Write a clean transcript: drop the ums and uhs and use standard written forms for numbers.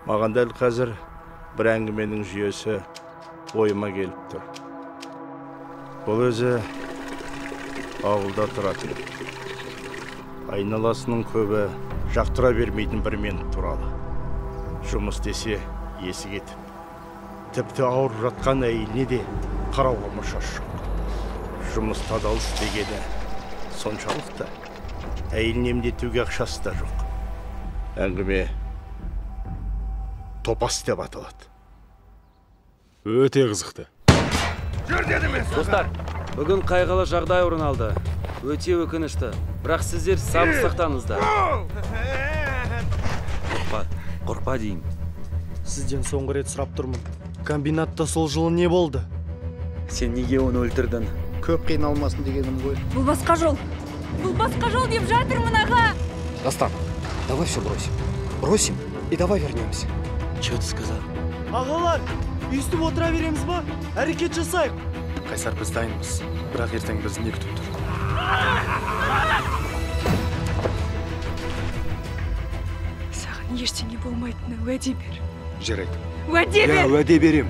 Маған дәл қазір бір әңгіменің жүйесі ойыма келіп тұр. Бұл өзі ауылда тұратын. Айналасының көбі жақтыра бермейтін бір мент туралы. Жұмыс десе есі кетіп. Тіпті ауырып жатқан әйеліне де қарауға мұршасы жоқ. Жұмыста дауыс дегені соншалықты. Әйелін емдетуге ақшасы да жоқ. Әңгіме топас деп аталады. Өте қызықты. Жүр дедім мен. Достар, бүгін қайғылы жағдай орын алды. Өте өкінішті. Бірақ сіздер сабыр сақтаңыздар. Қорқпа дейін. Сізден соңғы рет сұрап тұрмын. Комбинатта сол жылы не болды? Сен неге оны өлтірдің? Көп қиналмасын дегенім ғой. Бұл басқа жол. Бұл басқа жол деп жатырмын, аға. Достан, давай все бросим. Бросим и давай вернемся. Че ты сказал? Ағалар, өйстіп отыра береміз ба? Әрекет жасайық. Қайсар, біз дайынбыз. Бірақ ертең бізді не күтіп тұр? Саған ештеңе болмайтыны уәде бер. Жарайды. Уәде бер! Уәде берем.